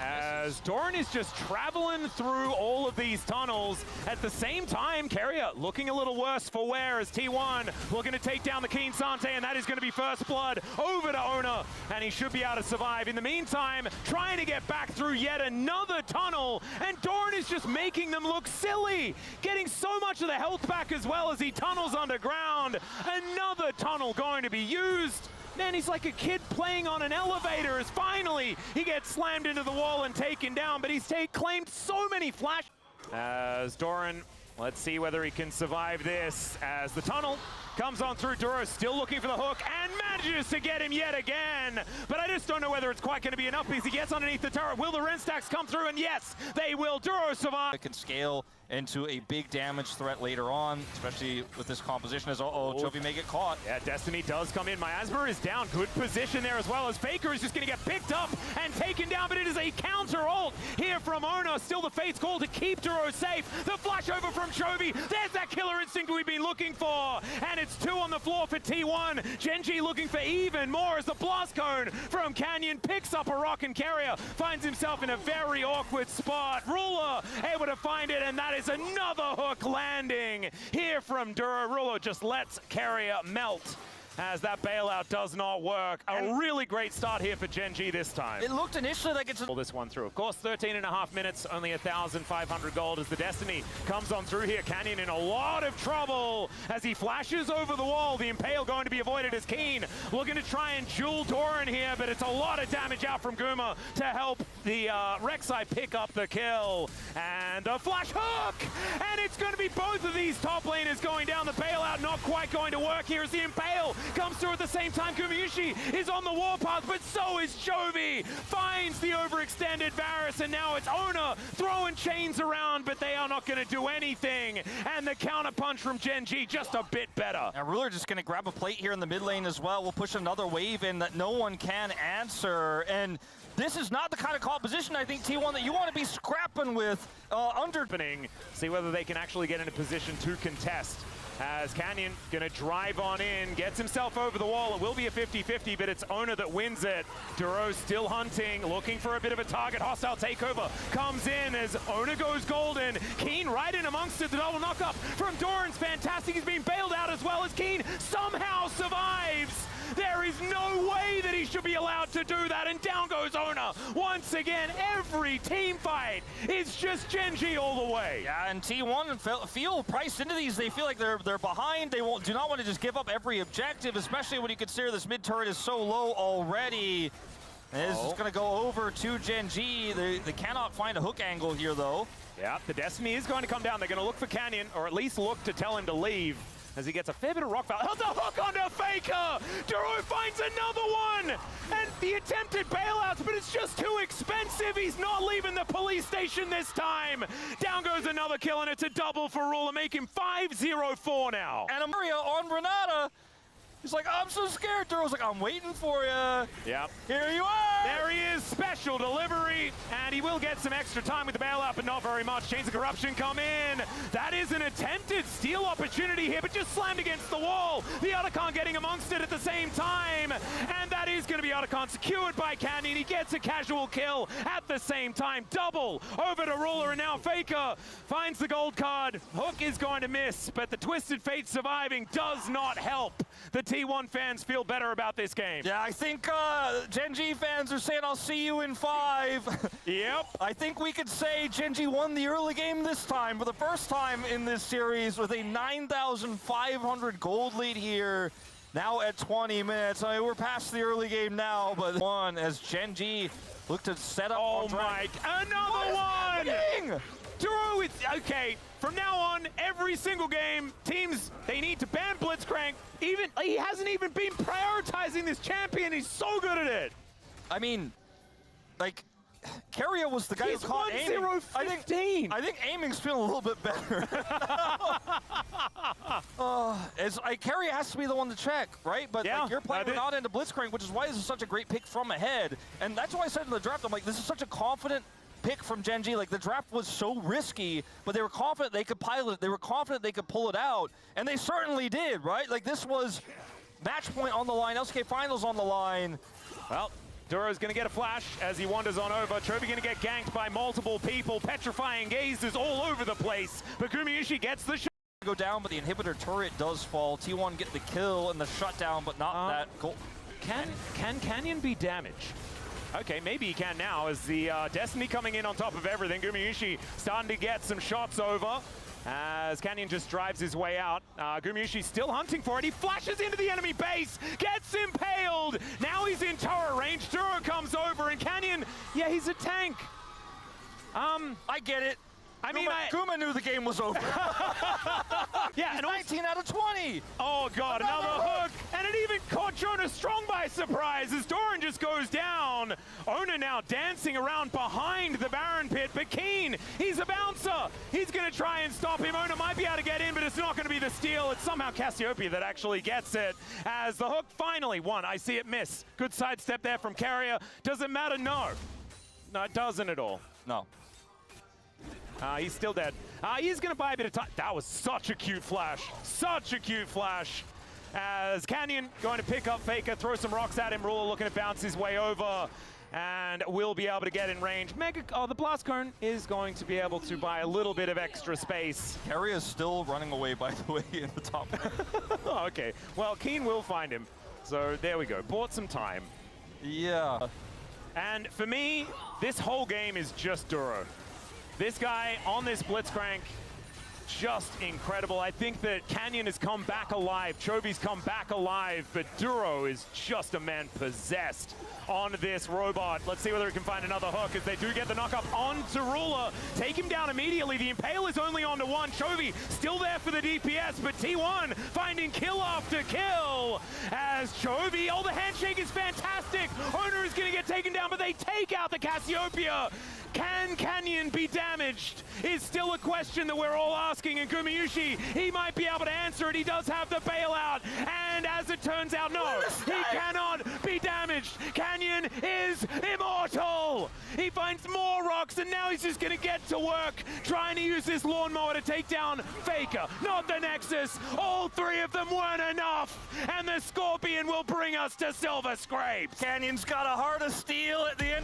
As Doran is just traveling through all of these tunnels. At the same time, Carrier looking a little worse for wear as T1 looking to take down the Keen Sante, and that is going to be first blood over to Ona, and he should be able to survive. In the meantime, trying to get back through yet another tunnel, and Doran is just making them look silly, getting so much of the health back as well as he tunnels underground. Another tunnel going to be used. Man, he's like a kid playing on an elevator as finally he gets slammed into the wall and taken down, but he's claimed so many flash. As Doran, let's see whether he can survive this as the tunnel comes on through. Duro still looking for the hook and manages to get him yet again. But I just don't know whether it's quite going to be enough because he gets underneath the turret. Will the Ren stacks come through? And yes, they will. Duro survive. It can scale into a big damage threat later on, especially with this composition as Chovy may get caught. Yeah, Destiny does come in. Miasma is down. Good position there as well as Faker is just going to get picked up and taken down, but it is a counter ult here from Ona. Still the Fate's call to keep Duro safe. The flash over from Chovy. There's that killer instinct we've been looking for. And it's 2 on the floor for T1. Gen.G looking for even more as the blast cone from Canyon picks up a rock, and Carrier finds himself in a very awkward spot. Ruler able to find it, and that is another hook landing here from Duro. Ruler just lets Carrier melt as that bailout does not work. A really great start here for Gen.G this time. It looked initially like it's pull this one through. Of course, 13.5 minutes, only 1,500 gold as the Destiny comes on through here. Canyon in a lot of trouble as he flashes over the wall. The Impale going to be avoided as Keen looking to try and duel Doran here, but it's a lot of damage out from Guma to help the Rek'Sai pick up the kill. And a flash hook! And it's going to be both of these top laners going down. The bailout not quite going to work here as the Impale comes through at the same time. Gumayusi is on the warpath, but so is Chovy. Finds the overextended Varus, and now it's Ona throwing chains around, but they are not going to do anything. And the counterpunch from Gen.G just a bit better. Now Ruler just going to grab a plate here in the mid lane as well. We'll push another wave in that no one can answer. And this is not the kind of composition, I think, T1, that you want to be scrapping with under. See whether they can actually get in a position to contest. As Canyon gonna drive on in, gets himself over the wall. It will be a 50-50, but it's Ona that wins it. Duro still hunting, looking for a bit of a target. Hostile takeover comes in as Ona goes golden. Keen right in amongst it. The double knock-up from Doran's fantastic. He's being bailed out as well as Keen somehow survives. There is no way that he should be allowed to do that, and down goes Ona. Once again, every team fight is just Gen.G all the way. Yeah, and T1 feel priced into these. They feel like they're behind. They do not want to just give up every objective, especially when you consider this mid turret is so low already. And this is going to go over to Gen.G. They cannot find a hook angle here, though. Yeah, the Destiny is going to come down. They're going to look for Canyon, or at least look to tell him to leave, as he gets a fair bit of rock value. How's the hook onto Faker? Duro finds another one! And the attempted bailouts, but it's just too expensive. He's not leaving the police station this time. Down goes another kill, and it's a double for Ruler, making 5-0-4 now. And Amaria on Renata. He's like, I'm so scared. Duro's like, I'm waiting for you. Yep. Here you are. There he is, special delivery, and he will get some extra time with the bailout, but not very much. Chains of Corruption come in. That is an attempted steal opportunity here, but just slammed against the wall. The Otacon getting amongst it at the same time, and that is going to be Otacon secured by Canyon. He gets a casual kill at the same time. Double over to Ruler, and now Faker finds the gold card. Hook is going to miss, but the Twisted Fate surviving does not help. The T1 fans feel better about this game. Yeah, I think Gen.G fans are saying, I'll see you in 5. Yep. I think we could say Gen.G won the early game this time for the first time in this series with a 9,500 gold lead here. Now at 20 minutes. I mean, we're past the early game now, but one as Gen.G look to set up. Oh my, another one! Happening? Duro, it's okay. From now on, every single game, teams, they need to ban Blitzcrank. Even he hasn't even been prioritizing this champion. He's so good at it. I mean, like, Carrier was the guy who caught aiming. 1-0-15. I think aiming's feeling a little bit better. Carrier has to be the one to check, right? But yeah, like, you're playing without into Blitzcrank, which is why this is such a great pick from ahead. And that's why I said in the draft, I'm like, this is such a confident pick from Gen.G. Like, the draft was so risky, but they were confident they could pilot it. They were confident they could pull it out, and they certainly did, right? Like, this was match point on the line, LCK Finals on the line. Well, Duro's going to get a flash as he wanders on over. Chovy going to get ganked by multiple people. Petrifying gazes all over the place. But Gumayusi gets the shot. Go down, but the inhibitor turret does fall. T1 get the kill and the shutdown, but not that goal. Can Canyon be damaged? Okay, maybe he can now as the Destiny coming in on top of everything. Gumayusi starting to get some shots over as Canyon just drives his way out. Gumayusi still hunting for it. He flashes into the enemy base, gets impaled. Now he's in turret range. Duro comes over and Canyon, yeah, he's a tank. I get it. I mean, Guma knew the game was over. Yeah, He's and 19 out of 20. Oh god, another hook! And it even caught Jonas Strong by surprise as Doran just goes down. Ona now dancing around behind the Baron pit, but Keen, he's a bouncer. He's gonna try and stop him. Ona might be able to get in, but it's not gonna be the steal. It's somehow Cassiopeia that actually gets it as the hook finally won. I see it miss. Good sidestep there from Carrier. Does it matter? No. No, it doesn't at all. No. He's still dead. He's going to buy a bit of time. That was such a cute flash. Such a cute flash. As Canyon going to pick up Faker, throw some rocks at him. Ruler looking to bounce his way over. And will be able to get in range. The Blast Cone is going to be able to buy a little bit of extra space. Carrier is still running away, by the way, in the top. Oh, okay. Well, Keen will find him. So there we go. Bought some time. Yeah. And for me, this whole game is just Duro. This guy on this Blitzcrank, just incredible. I think that Canyon has come back alive, Chovy's come back alive, but Duro is just a man possessed on this robot. Let's see whether he can find another hook as they do get the knock up onto Ruler. Take him down immediately. The Impale is only onto one. Chovy still there for the DPS, but T1 finding kill after kill as Chovy, the handshake is fantastic. Owner is gonna get taken down, but they take out the Cassiopeia. Can Canyon be damaged? Is still a question that we're all asking, and Gumayusi, he might be able to answer it. He does have the bailout, and as it turns out, no, he cannot be damaged. Canyon is immortal. He finds more rocks, and now he's just gonna get to work, trying to use this lawnmower to take down Faker, not the Nexus. All three of them weren't enough, and the Scorpion will bring us to Silver Scrapes. Canyon's got a heart of steel at the end.